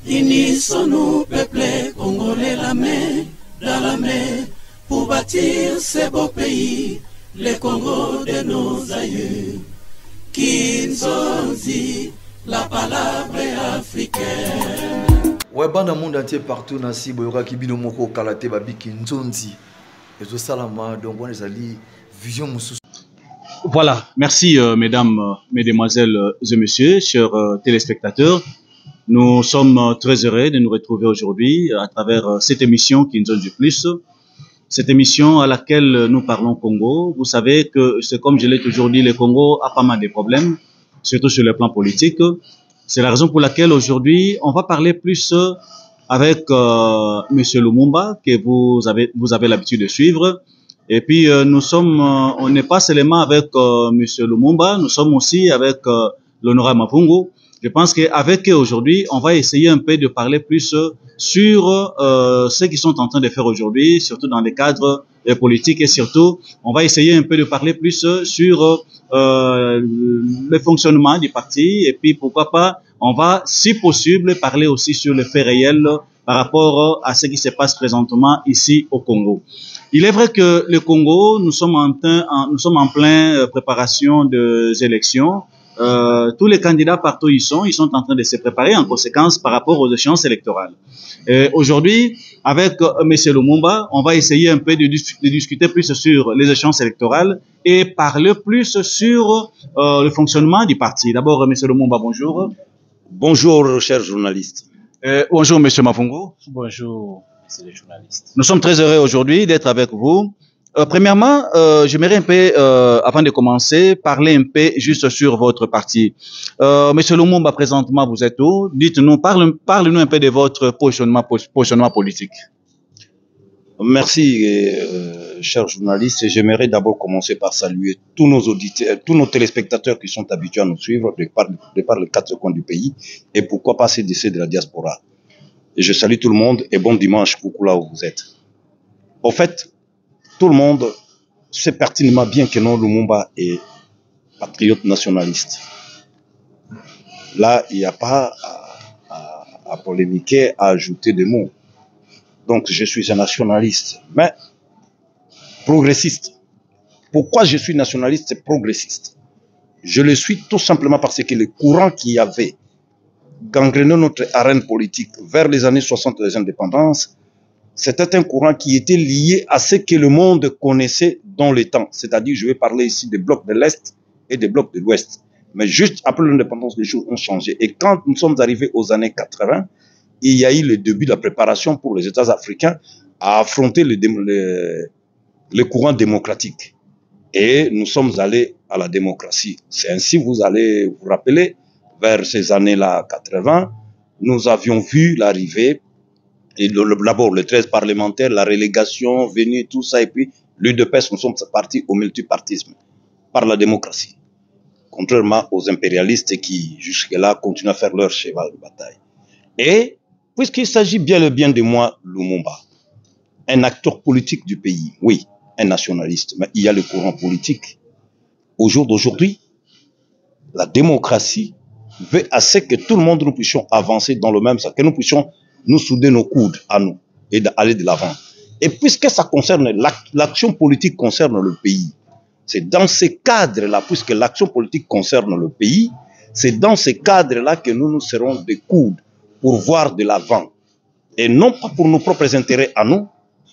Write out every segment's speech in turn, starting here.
Unissons-nous, peuple congolais, la main dans la main, pour bâtir ce beau pays, le Congo de nos aïeux. Kinzonzi, la palabre africaine. Ouais, banda monde entier partout, nasi boyoka kibino moko kalate babi Kinzonzi. Et tout ça là, donc on est allé vision moussous. Voilà, merci mesdames, mesdemoiselles et messieurs, chers téléspectateurs. Nous sommes très heureux de nous retrouver aujourd'hui à travers cette émission Kinzonzi Plus. Cette émission à laquelle nous parlons Congo. Vous savez que c'est comme je l'ai toujours dit, le Congo a pas mal de problèmes, surtout sur le plan politique. C'est la raison pour laquelle aujourd'hui, on va parler plus avec Monsieur Lumumba, que vous avez l'habitude de suivre. Et puis, on n'est pas seulement avec Monsieur Lumumba, nous sommes aussi avec l'honorable Mavungu. Je pense qu'avec eux aujourd'hui, on va essayer un peu de parler plus sur ce qu'ils sont en train de faire aujourd'hui, surtout dans les cadres politiques, et surtout, on va essayer un peu de parler plus sur le fonctionnement du parti, et puis pourquoi pas, on va, si possible, parler aussi sur le fait réel par rapport à ce qui se passe présentement ici au Congo. Il est vrai que le Congo, nous sommes en pleine préparation des élections. Tous les candidats partout ils sont en train de se préparer en conséquence par rapport aux échéances électorales. Aujourd'hui, avec Monsieur Lumumba, on va essayer un peu de discuter plus sur les échéances électorales et parler plus sur le fonctionnement du parti. D'abord, Monsieur Lumumba, bonjour. Bonjour, chers journalistes. Bonjour, Monsieur Mavungu. Bonjour, Monsieur les journalistes. Nous sommes très heureux aujourd'hui d'être avec vous. Premièrement, j'aimerais un peu, avant de commencer, parler un peu juste sur votre parti. Monsieur Lumumba, présentement, vous êtes où? Dites-nous, parlez-nous un peu de votre positionnement politique. Merci, chers journalistes. J'aimerais d'abord commencer par saluer tous nos auditeurs, tous nos téléspectateurs qui sont habitués à nous suivre de par les quatre coins du pays et pourquoi pas ces décès de la diaspora. Et je salue tout le monde et bon dimanche, coucou là où vous êtes. Au fait, tout le monde sait pertinemment bien que non, Lumumba est patriote nationaliste. Là, il n'y a pas à polémiquer, à ajouter des mots. Donc, je suis un nationaliste, mais progressiste. Pourquoi je suis nationaliste et progressiste? Je le suis tout simplement parce que le courant qui avait gangréné notre arène politique vers les années 60 des indépendances, c'était un courant qui était lié à ce que le monde connaissait dans le temps. C'est-à-dire, je vais parler ici des blocs de l'Est et des blocs de l'Ouest. Mais juste après l'indépendance, les choses ont changé. Et quand nous sommes arrivés aux années 80, il y a eu le début de la préparation pour les États africains à affronter le courant démocratique. Et nous sommes allés à la démocratie. C'est ainsi, vous allez vous rappeler, vers ces années-là 80, nous avions vu l'arrivée. Et d'abord, le 13 parlementaire, la relégation, venue, tout ça, et puis l'UDPS, nous sommes partis au multipartisme, par la démocratie. Contrairement aux impérialistes qui, jusque-là, continuent à faire leur cheval de bataille. Et, puisqu'il s'agit bien de moi, Lumumba, un acteur politique du pays, oui, un nationaliste, mais il y a le courant politique. Au jour d'aujourd'hui, la démocratie veut assez que tout le monde nous puissions avancer dans le même sens, que nous puissions nous souder nos coudes à nous et d'aller de l'avant. Et puisque ça concerne, l'action politique concerne le pays, c'est dans ces cadres-là, puisque l'action politique concerne le pays, c'est dans ces cadres-là que nous nous serons des coudes pour voir de l'avant. Et non pas pour nos propres intérêts à nous,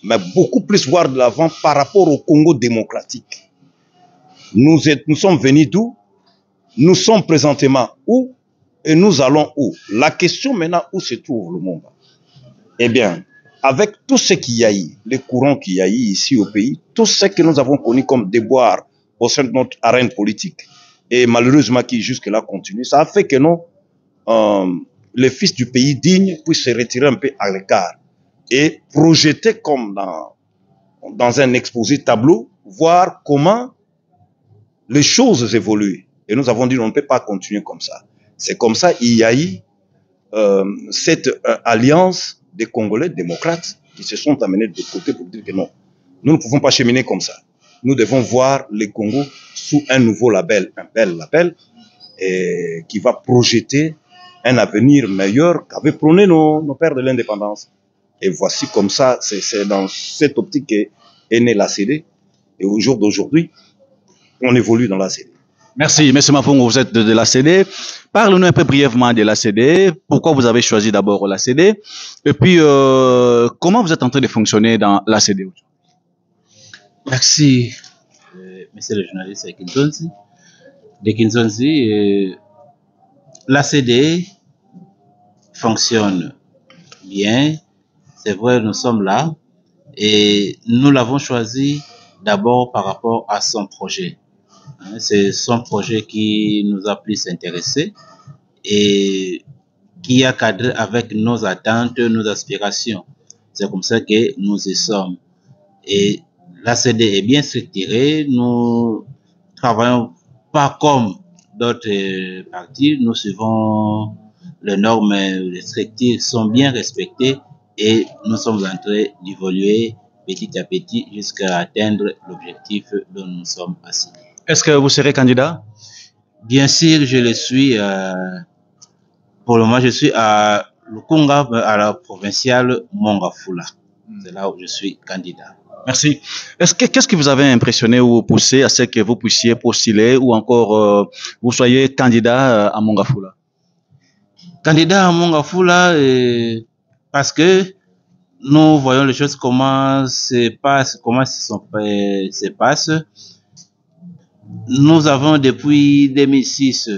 mais beaucoup plus voir de l'avant par rapport au Congo démocratique. Nous sommes venus d'où? Nous sommes présentement où? Et nous allons où? La question maintenant, où se trouve le monde? Eh bien, avec tout ce qu'il y a eu, les courants qu'il y a eu ici au pays, tout ce que nous avons connu comme déboire au sein de notre arène politique, et malheureusement qui jusque-là continue, ça a fait que non, les fils du pays digne puissent se retirer un peu à l'écart et projeter comme dans un exposé tableau, voir comment les choses évoluent. Et nous avons dit on ne peut pas continuer comme ça. C'est comme ça il y a eu cette alliance des Congolais démocrates qui se sont amenés de côté pour dire que non, nous ne pouvons pas cheminer comme ça. Nous devons voir le Congo sous un nouveau label, un bel label, qui va projeter un avenir meilleur qu'avaient prôné nos pères de l'indépendance. Et voici comme ça, c'est dans cette optique qu'est née l'ACD. Et au jour d'aujourd'hui, on évolue dans l'ACD. Merci, M. Mafongo, vous êtes de l'ACD. Parlez-nous un peu brièvement de l'ACD. Pourquoi vous avez choisi d'abord l'ACD? Et puis, comment vous êtes en train de fonctionner dans l'ACD? Merci, monsieur le journaliste Kinzonzi. De Kinzonzi, l'ACD fonctionne bien. C'est vrai, nous sommes là. Et nous l'avons choisi d'abord par rapport à son projet. C'est son projet qui nous a plus intéressés et qui a cadré avec nos attentes, nos aspirations. C'est comme ça que nous y sommes. Et l'ACD est bien structurée. Nous travaillons pas comme d'autres partis. Nous suivons les normes, les structures sont bien respectées et nous sommes en train d'évoluer petit à petit jusqu'à atteindre l'objectif dont nous sommes assignés. Est-ce que vous serez candidat? Bien sûr, je le suis. Pour le moment, je suis à Lukunga, à la provinciale Mongafula. C'est là où je suis candidat. Merci. Qu'est-ce qui vous avait impressionné ou poussé à ce que vous puissiez postuler ou encore vous soyez candidat à Mongafula? Candidat à Mongafula, parce que nous voyons les choses comment se passent. Nous avons depuis 2006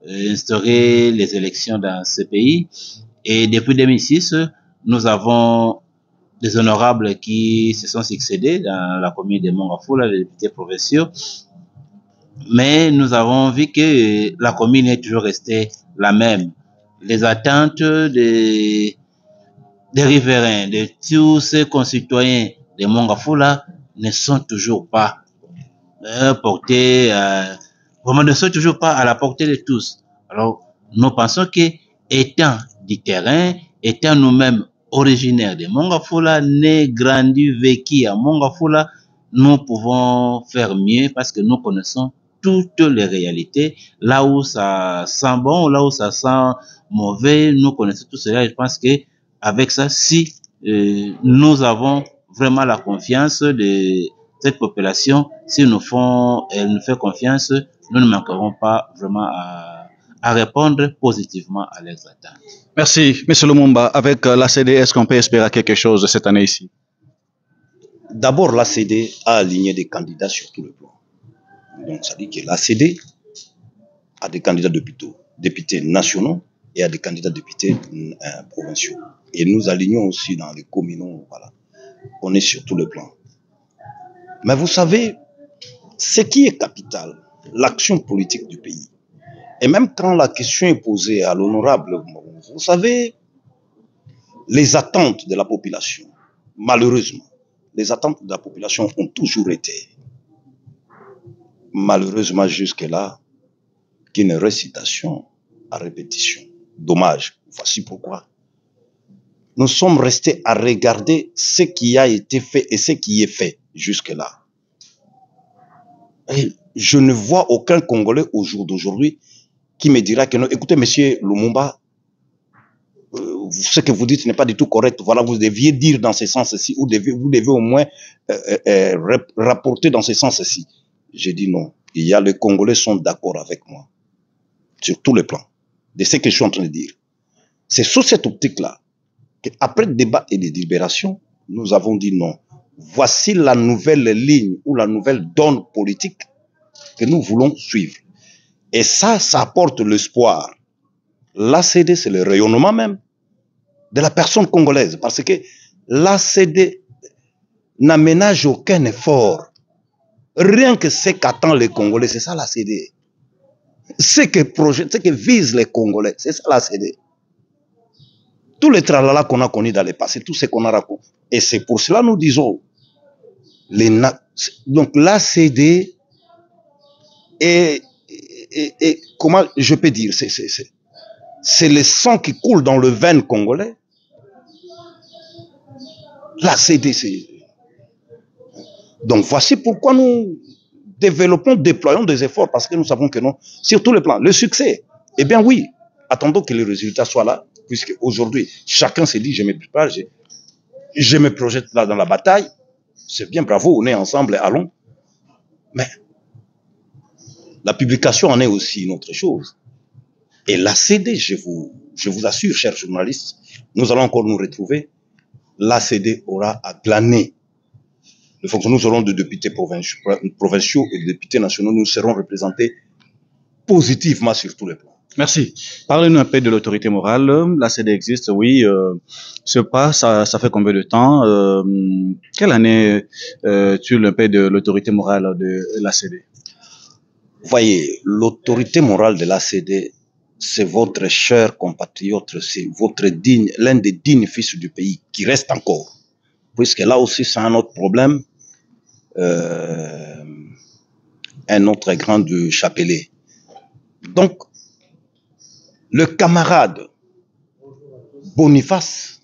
instauré les élections dans ce pays et depuis 2006, nous avons des honorables qui se sont succédés dans la commune de Mongafula, les députés provinciaux. Mais nous avons vu que la commune est toujours restée la même. Les attentes des riverains, de tous ces concitoyens de Mongafula ne sont toujours pas portés, vraiment ne sont toujours pas à la portée de tous. Alors, nous pensons que, étant du terrain, étant nous-mêmes originaires de Mongafula, nés, grandis, vécus à Mongafula, nous pouvons faire mieux parce que nous connaissons toutes les réalités. Là où ça sent bon, là où ça sent mauvais, nous connaissons tout cela. Je pense que avec ça, si nous avons vraiment la confiance de cette population, si elle nous fait confiance, nous ne manquerons pas vraiment à répondre positivement à leurs attentes. Merci, M. Lumumba. Avec l'ACD, est-ce qu'on peut espérer quelque chose cette année ici? D'abord, l'ACD a aligné des candidats sur tout le plan. Donc, ça dit que l'ACD a des candidats députés nationaux et a des candidats députés provinciaux. Et nous alignons aussi dans les communaux. Voilà. On est sur tout le plan. Mais vous savez, ce qui est capital, l'action politique du pays. Et même quand la question est posée à l'honorable, vous savez, les attentes de la population, malheureusement, les attentes de la population ont toujours été, malheureusement jusque-là, qu'une récitation à répétition. Dommage. Voici pourquoi. Nous sommes restés à regarder ce qui a été fait et ce qui est fait jusque-là. Et je ne vois aucun Congolais au jour d'aujourd'hui qui me dira que non, écoutez, monsieur Lumumba, ce que vous dites n'est pas du tout correct. Voilà, vous deviez dire dans ce sens-ci, ou vous devez au moins rapporter dans ce sens-ci. J'ai dit non. Il y a les Congolais sont d'accord avec moi sur tous les plans de ce que je suis en train de dire. C'est sous cette optique-là qu'après le débat et les délibérations, nous avons dit non. Voici la nouvelle ligne ou la nouvelle donne politique que nous voulons suivre. Et ça apporte l'espoir. L'ACD, c'est le rayonnement même de la personne congolaise. Parce que l'ACD n'aménage aucun effort. Rien que ce qu'attend les Congolais, c'est ça l'ACD. Ce que visent les Congolais, c'est ça l'ACD. Tous les tralala qu'on a connus dans le passé, tout ce qu'on a raconté. Et c'est pour cela que nous disons, donc l'ACD est, comment je peux dire, c'est le sang qui coule dans le veine congolais. L'ACD, c'est... Donc voici pourquoi nous déployons des efforts, parce que nous savons que non, sur tous les plans, le succès, eh bien oui, attendons que les résultats soient là, puisque aujourd'hui, chacun s'est dit, je me prépare, je me projette là dans la bataille. C'est bien, bravo, on est ensemble, allons. Mais la publication en est aussi une autre chose. Et l'ACD, je vous assure, chers journalistes, nous allons encore nous retrouver. L'ACD aura à glaner. Nous aurons des députés provinciaux et des députés nationaux. Nous serons représentés positivement sur tous les plans. Merci. Parlez-nous un peu de l'autorité morale. L'ACD existe, oui. Ce pas, ça fait combien de temps? Quelle année tu le paix de l'autorité morale de l'ACD? Voyez, l'autorité morale de l'ACD, c'est votre cher compatriote, c'est l'un des dignes fils du pays qui reste encore. Puisque là aussi, c'est un autre problème. Un autre grand de Chapelet. Donc, le camarade Boniface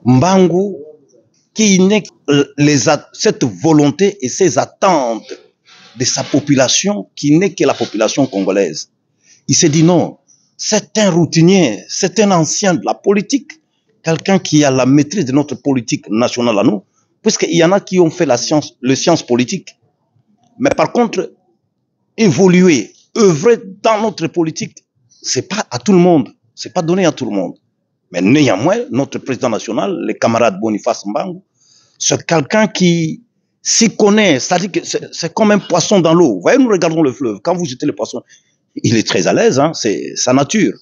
Mbangu, qui n'est cette volonté et ces attentes de sa population, qui n'est que la population congolaise. Il s'est dit non, c'est un routinier, c'est un ancien de la politique, quelqu'un qui a la maîtrise de notre politique nationale à nous, puisqu'il y en a qui ont fait les sciences politiques. Mais par contre, évoluer, œuvrer dans notre politique, c'est pas à tout le monde, c'est pas donné à tout le monde. Mais néanmoins, notre président national, le camarade Boniface Mbangu, c'est quelqu'un qui s'y connaît, c'est-à-dire que c'est comme un poisson dans l'eau. Vous voyez, nous regardons le fleuve, quand vous jetez le poisson, il est très à l'aise, hein, c'est sa nature.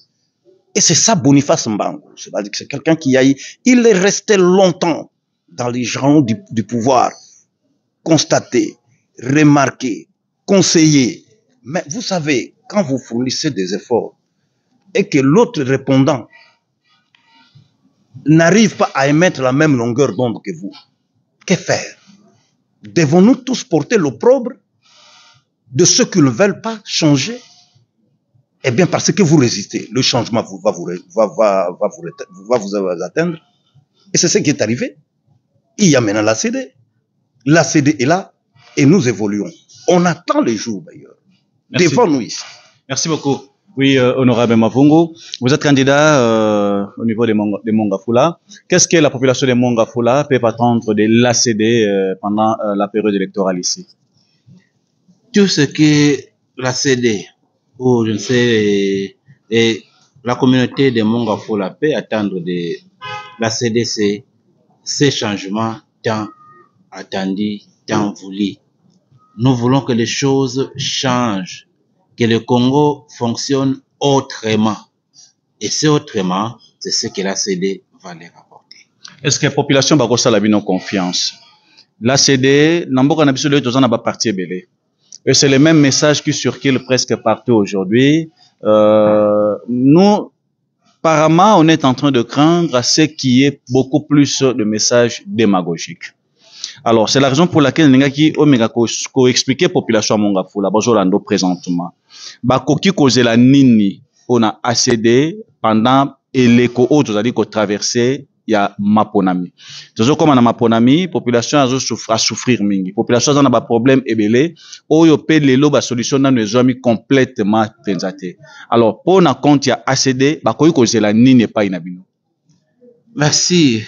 Et c'est ça Boniface Mbangu, c'est-à-dire que c'est quelqu'un il est resté longtemps dans les gens du pouvoir, constater, remarquer, conseiller. Mais vous savez, quand vous fournissez des efforts et que l'autre répondant n'arrive pas à émettre la même longueur d'onde que vous, que faire? Devons-nous tous porter l'opprobre de ceux qui ne veulent pas changer? Eh bien, parce que vous résistez, le changement va vous atteindre. Et c'est ce qui est arrivé. Il y a maintenant l'ACD. L'ACD est là et nous évoluons. On attend les jours d'ailleurs. Devant nous ici. Merci beaucoup. Oui, honorable Mavungu, vous êtes candidat au niveau de Mongafula. Qu'est-ce que la population de Mongafula peut attendre de l'ACD pendant la période électorale ici? Tout ce que l'ACD, ou je ne sais, et la communauté de Mongafula peut attendre de l'ACD, c'est ces changements tant attendus, tant voulus. Nous voulons que les choses changent, que le Congo fonctionne autrement. Et c'est autrement, c'est ce que l'ACD va leur apporter. Est-ce que la population va avoir une confiance? L'ACD, n'importe quel pays n'a pas parti belé. Et c'est le même message qui circule presque partout aujourd'hui. Nous, apparemment, on est en train de craindre à ce qu'il y ait beaucoup plus de messages démagogiques. Alors, c'est la raison pour laquelle nous avons expliqué à la population Mongafula, Bozolando présentement, bakoki kozela nini on a ACD pendant l'éco autre, c'est-à-dire qu'on traversait il y a Maponami. C'est comme on Maponami, population a souffrir mingi. Population a un problème ebelé, oyo pe lelo ba solution na nous zomi complètement pensate. Alors, pour na compte il y a ACD, bakoki kozela nini pa inabino. Merci.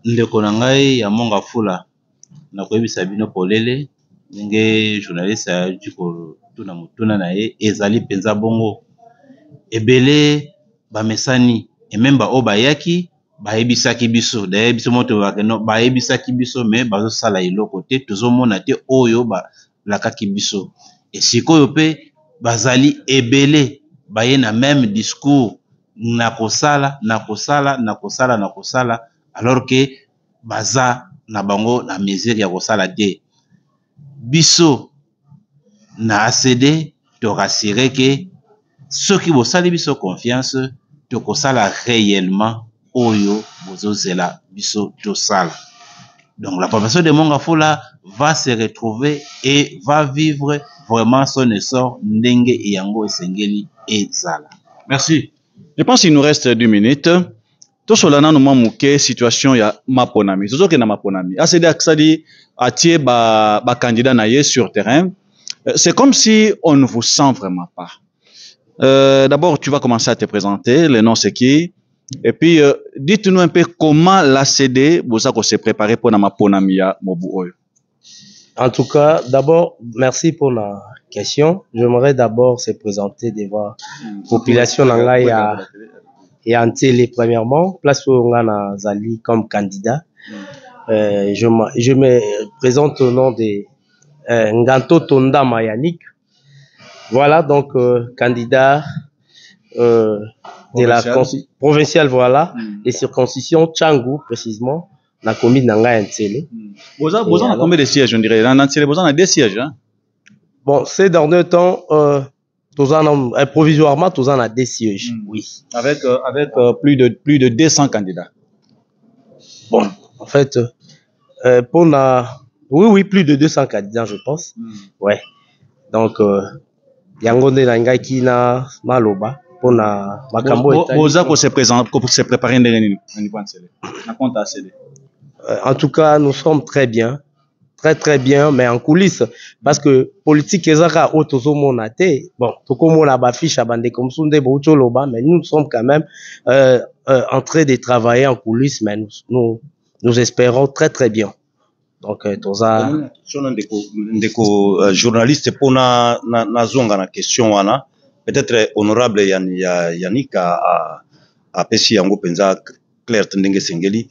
Ndeko na ngai ya Mongafula na koyebisa bino polele ndenge journaliste ya jiko tuna mutuna na ye ezali penza bongo ebele bamesani ememba o bayaki bayebisaki biso d'ailleurs biso moto bakeno bayebisaki biso mais bazosala eloko te tozomona te oyo balakaki biso esikoyo pe bazali ebele baye na même discours na kosala alors que baza na bango na mesure ya kosala te biso na ACD to rassurer que ceux qui bosali biso confiance to kosala réellement oyo bozozela biso to sala. Donc la population de Mongafula va se retrouver et va vivre vraiment son essor ndenge yango esengeli ezala. Merci. Je pense qu'il nous reste 2 minutes. Tout cela nous manque situation ya Maponami. Toujours que na Maponami. ACD Aksadi atie ba candidat naie sur terrain. C'est comme si on ne vous sent vraiment pas. D'abord, tu vas commencer à te présenter. Le nom, c'est qui? Et puis, dites-nous un peu comment l'ACD, vous s'est préparé pour la Ponamia Mobu. En tout cas, d'abord, merci pour la question. J'aimerais d'abord se présenter devant la population et en télé, premièrement. Place où on a Zali comme candidat. Je me présente au nom de Nganto Tonda Mayanik. Voilà, donc, candidat de la provinciale, voilà, des circoncisions Tchangou, précisément, la commune d'Anga Ntélé. Vous avez combien de sièges, on dirait? Dans Ntélé, vous avez 2 sièges, hein? Bon, ces derniers temps, provisoirement, tous en a 2 sièges, oui. Avec plus de 200 candidats. Bon, en fait, oui, plus de 200 candidats, je pense. Ouais. Donc, Yangonde Nanga Kina Maloba. Pour la Makambo. Se préparer en tout cas, nous sommes très bien. Très bien, mais en coulisses. Parce que politique, bon, mais nous sommes quand même en train de travailler en coulisses, mais nous espérons très bien. Donc, journaliste pour na zonga na question wana peut-être honorable Yannick a pesi yango penza Claire Tendenge Sengeli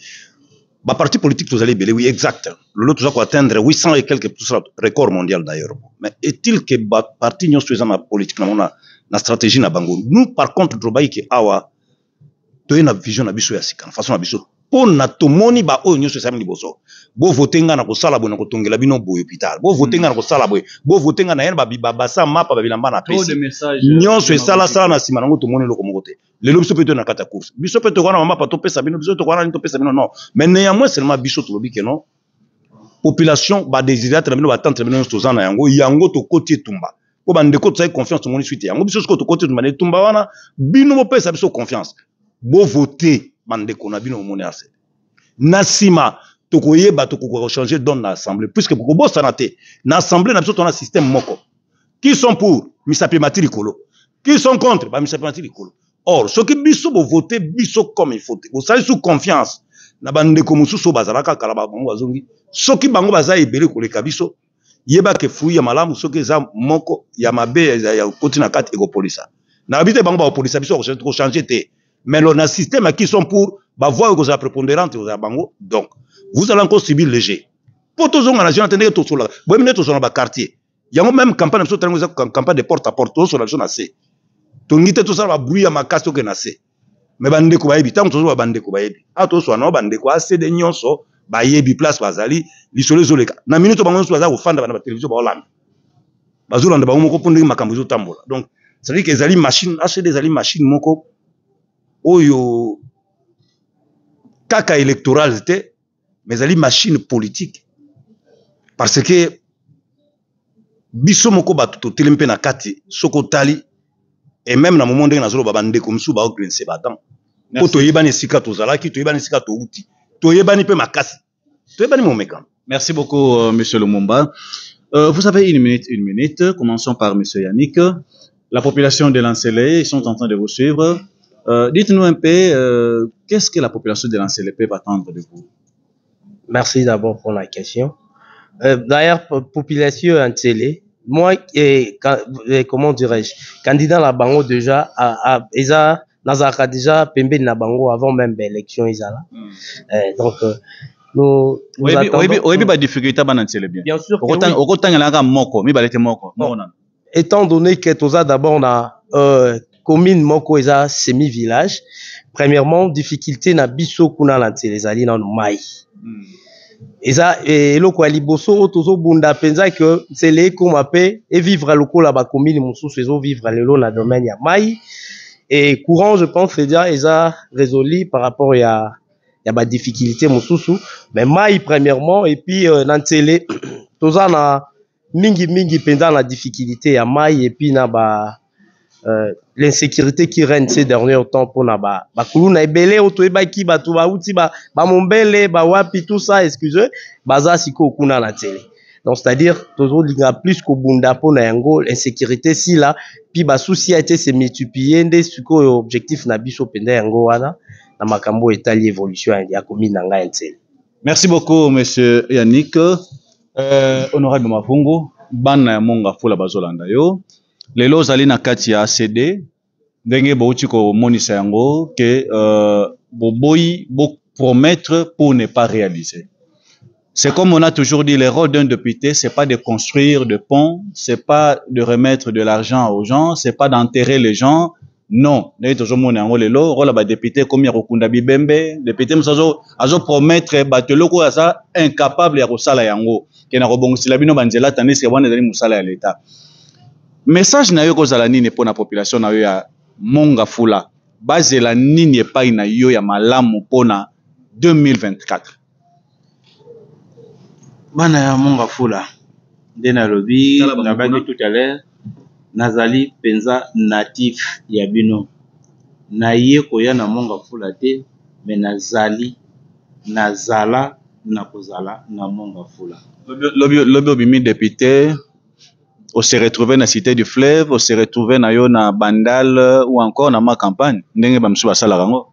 ba parti politique tous allez belé oui exact l'autre doit atteindre 800 et quelques record mondial d'ailleurs mais est-il que ba parti nyos faisant na politique na stratégie na bango nous par contre drobaï ke awa to na vision na biso ya sika façon na biso pour na tomoni ba o nyos faisant liboso bo votenga na ko sala bo na ko tongela bino boyo hôpital bo votenga na ko sala bo votenga na yeba ba sa mapa ba bilamba na pesi nyos faisant sala na sima nango tomoni loko mokote lelo biso peut na kata course biso peut ko na mapa to pesa bino biso to ko na to pesa bino non mais néanmoins seulement biso to lobi ke non population ba désirate na bino ba tante bino to zana yango to koti tumba ko ba ndeko to confiance moni suite yango biso ko to koti tumba ne tumba wana bino mo pesa biso confiance bo voter mandeko na bino moni ase nasima to koyeba to ko changer dans l'assemblée puisque ko bo sanate na assemblée na biso to na système moko qui sont pour misapi matirikolo qui sont contre ba misapi matirikolo. Or ceux qui biso bo voter biso comme il faut vous savez sous confiance na bandeko mususu bazalaka kala ba bango bazongi ceux qui bango baza ebele koleka biso yeba ke fruit ya malamu ceux qui za moko ya mabe ya koti na kati ego polisa na habite bango ba polisa biso ko changer te mais le système qui sont pour ba voix que ça prépondérante aux bango donc vous allez encore subir léger pour tous on a nation attendre tout cela bo mine tout sur ba quartier yango même campagne biso tango za campagne de porte à porte tout sur la zone assez tongite tout ça ba bruit ya makasi ke na se mais bandeko bayebi tango to bandeko bayebi to so na bandeko assez de nyonso bayebi place bazali lisolo zoleka na minute bango so baza ko fanda na télévision ba Hollande bazolanda ba moko pour ndenge makambo zo tambola donc c'est à dire que ezali machine acheter des ali machine moko oyo kaka électoral était mais ezali machine politique parce que biso moko bato to telempe na kati soko tali et même na moment ndenge nazolo babande comme sou ba o grinse badan ko to yebani sika to zalaki to yebani sika to uti to yebani pe makasi to yebani momeka. Merci beaucoup monsieur Lumumba. Vous avez une minute. Commençons par monsieur Yannick. La population de Lancelé, ils sont en train de vous suivre. Dites-nous un peu qu'est-ce que la population de Lancelé peut attendre de vous. Merci d'abord pour la question. D'ailleurs, population Lancelé, moi, comment dirais-je, candidat la bango déjà, Eza, Nazaka déjà, Pembe na bango avant même l'élection Isala. Donc, nous oui, bah difficulté ba Lancelé bien. Bien sûr. Autant il y a moko, mi balete moko. Étant donné que Toza d'abord na commune moko Eza semi-village, premièrement, difficulté na biso kuna Lancelé zali na mai. Eza eloko ya liboso tozo bunda penza que c'est les komape et vivre lokola ba commune mususu ezo vivre lelo na domaine ya mai et courant je pense c'est déjà eza résolu par rapport ya ba difficulté mususu mais mai premièrement et puis Nancelé toza na mingi penza na difficulté ya mai et puis na ba l'insécurité qui règne ces derniers temps pour na ba kuluna ebele otoyeba ki bato ba uti ba mombele ba wapi tout ça excusez baza siko kuna na télé Donc, c'est-à-dire, toujours, il y a plus qu'au Bundapo, na yango, insécurité, si là, puis, bah, souci a été se multiplier, des suko, objectif, na biso, pende yango, wana, na makambo, étali, évolution, ya komi, nanga, intel. Merci beaucoup, monsieur Yannick. Honorable Mafungo, bana ya monga fula bazolanda yo. Lelo zali na kati ya ACD, ndenge bauti ko monisa yango, que, boboyi, bo promettre pour ne pas réaliser. C'est comme on a toujours dit, le rôle d'un député, c'est pas de construire de ponts, c'est pas de remettre de l'argent aux gens, c'est pas d'enterrer les gens. Non. D'ailleurs, toujours mon yango lelo, rôle ba député comme Yakunda Bibembe, député msazo, azo promettre bateloko asa incapable ya kosala yango. Ke na robongusila bino banzela tanisi ya wana zali musala ya l'État. Message na yo kozala nini pour la population na yo ya monga fula. Bazela nini epai na yo ya malamu pona 2024. Bana ya monga fula nde nalobi nabaki tout à l'heure nazali penza natif ya bino naye koya na monga fula te mais nazala na kozala na monga fula. Lobi obimi député on se retrouver na cité du fleuve, on se retrouver na yo na Bandal ou encore na ma campagne ndenge bamsu basala rango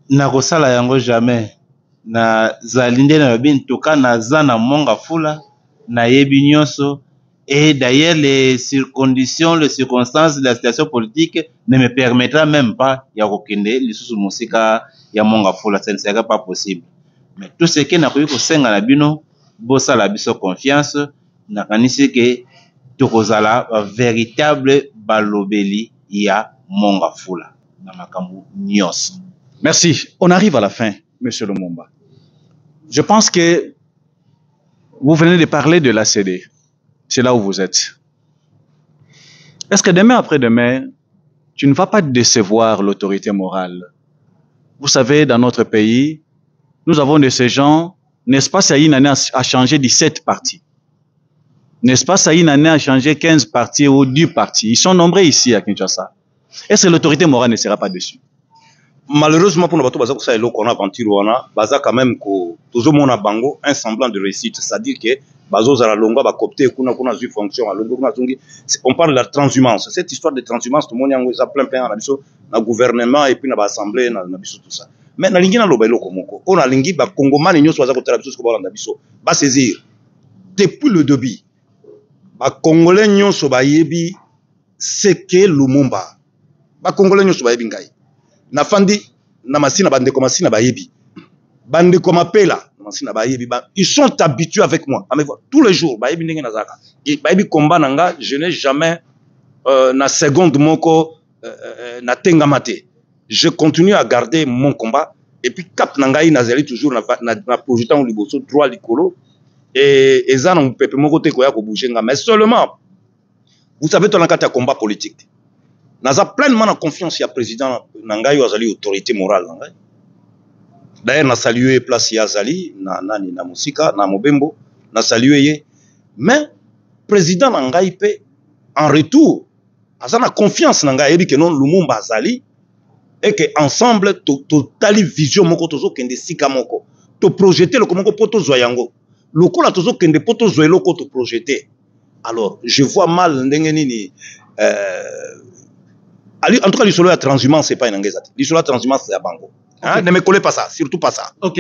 na kosala yango jamais. Na zalinde na bin toka na zana monga fula na yebi nyonso et d'ailleurs les conditions, les circonstances de la situation politique ne me permettra même pas ya kokende lisusu musika ya monga fula, ça ne sera pas possible. Mais tout ce que na koyi ko senga na bino bosa la biso confiance na kanisi ke tokozala véritable balobeli ya monga fula na makambu nyonso. Merci. On arrive à la fin, monsieur Lumumba. Je pense que vous venez de parler de l'ACD. C'est là où vous êtes. Est-ce que demain après-demain, tu ne vas pas décevoir l'autorité morale? Vous savez, dans notre pays, nous avons de ces gens, n'est-ce pas, ça y est, une année a changé 17 partis. N'est-ce pas, ça y est, une année a changé 15 partis ou 10 partis. Ils sont nombreux ici à Kinshasa. Est-ce que l'autorité morale ne sera pas dessus? Malheureusement pour nous, qu'on a aventure, baza quand même toujours mon bango un semblant de réussite, c'est-à-dire que bazo zara longa ba copter kuna zu fonction on parle de la transhumance. Cette histoire de transhumance tout le monde yango ça plein na biso na gouvernement et puis na assemblée na biso tout ça. Mais na lingi na lobelo komoko on a lingi ba congomani nyonso baza ko tala biso ko na biso ba saisir depuis le début ba congolais nyonso ba yebi c'est que Lumumba ba congolais nyonso ba yebi ngai na fandi na masina bande ko masina ba yebi bande ko mapela na masina ba yebi ils sont habitués avec moi à me voir tous les jours ba yebi ndenge na zaka ba yebi combat nanga je n'ai jamais na seconde moko na tenga mate je continue à garder mon combat et puis cap nangai nazali toujours na projetant liboso droit likolo et eza na pepe moko te ko ya ko bouger nga mais seulement vous savez ton kata combat politique naza pleinement confiance ya président nangai azali autorité morale nangai d'ailleurs na saluer place ya azali na nani na musika na mobembo na saluer ye mais président nangai pe en retour azana confiance nangai yebi que non Lumumba azali et que ensemble totali vision moko tozo kende sika moko to projeter le komoko poto zoyango lokola tozo kende poto zoelo ko to projeter alors je vois mal ndenge nini en tout cas, l'isolo la transhumance, c'est pas une anglaise. L'isolo la transhumance, c'est à Bango. Hein? Ne me collez pas ça, surtout pas ça. Ok.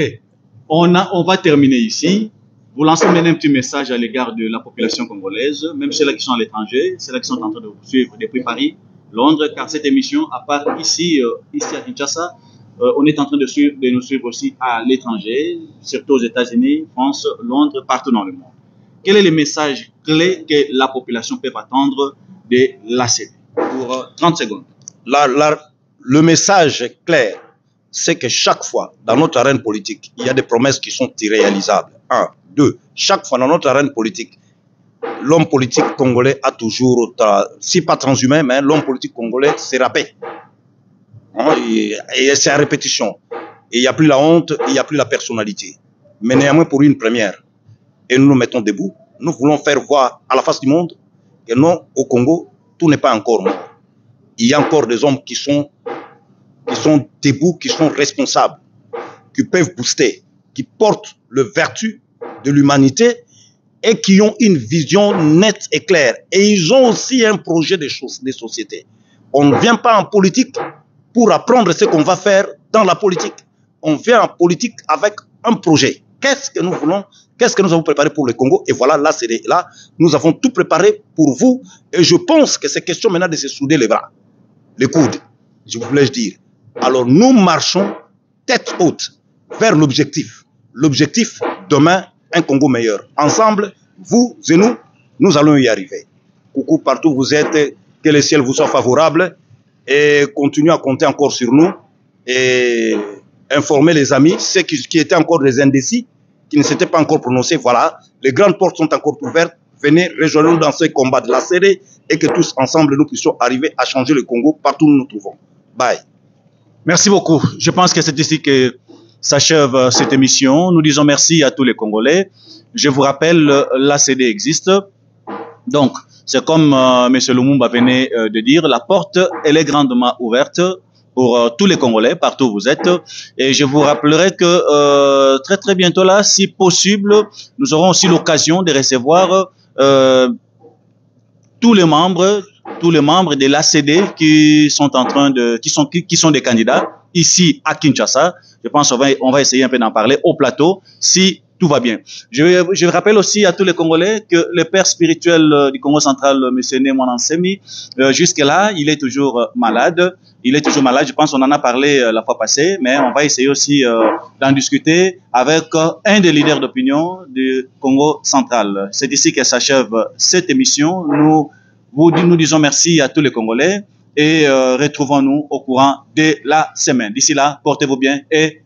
On va terminer ici. Vous lancez maintenant un petit message à l'égard de la population congolaise, même ceux-là qui sont à l'étranger, ceux-là qui sont en train de vous suivre depuis Paris, Londres, car cette émission, à part ici à Kinshasa, on est en train de nous suivre aussi à l'étranger, surtout aux États-Unis, France, Londres, partout dans le monde. Quel est le message clé que la population peut attendre de l'ACD? Pour 30 secondes. Le message clair, c'est que chaque fois, dans notre arène politique, il y a des promesses qui sont irréalisables. 1, 2. Chaque fois, dans notre arène politique, l'homme politique congolais a toujours, si pas transhumé, mais l'homme politique congolais s'est râpé. Et c'est à répétition. Et il n'y a plus la honte, il n'y a plus la personnalité. Mais néanmoins, pour une première, et nous nous mettons debout, nous voulons faire voir à la face du monde que non, au Congo, tout n'est pas encore mort. Il y a encore des hommes qui sont debout, qui sont responsables, qui peuvent booster, qui portent le vertu de l'humanité et qui ont une vision nette et claire. Et ils ont aussi un projet de société. On ne vient pas en politique pour apprendre ce qu'on va faire dans la politique. On vient en politique avec un projet. Qu'est-ce que nous voulons? Qu'est-ce que nous avons préparé pour le Congo? Et voilà, là, là, nous avons tout préparé pour vous. Et je pense que c'est question maintenant de se souder les bras, les coudes, je voulais dire. Alors, nous marchons tête haute vers l'objectif. L'objectif, demain, un Congo meilleur. Ensemble, vous et nous, nous allons y arriver. Coucou partout où vous êtes, que le ciel vous soit favorable et continuez à compter encore sur nous et informer les amis, ceux qui étaient encore des indécis, qui ne s'étaient pas encore prononcés. Voilà, les grandes portes sont encore ouvertes. Venez, rejoignons-nous dans ce combat de la CD et que tous ensemble, nous puissions arriver à changer le Congo partout où nous nous trouvons. Bye. Merci beaucoup. Je pense que c'est ici que s'achève cette émission. Nous disons merci à tous les Congolais. Je vous rappelle, l'ACD existe. Donc, c'est comme M. Lumumba venait de dire, la porte, elle est grandement ouverte pour tous les Congolais, partout où vous êtes. Et je vous rappellerai que très très bientôt là, si possible, nous aurons aussi l'occasion de recevoir tous les membres de l'ACD qui sont en train de, qui sont des candidats ici à Kinshasa. Je pense qu'on va essayer un peu d'en parler au plateau si tout va bien. Je rappelle aussi à tous les Congolais que le père spirituel du Congo central, M. Némon Ansemi, jusque-là, il est toujours malade. Il est toujours malade. Je pense qu'on en a parlé la fois passée, mais on va essayer aussi d'en discuter avec un des leaders d'opinion du Congo central. C'est ici que s'achève cette émission. Nous disons merci à tous les Congolais et retrouvons-nous au courant de la semaine. D'ici là, portez-vous bien et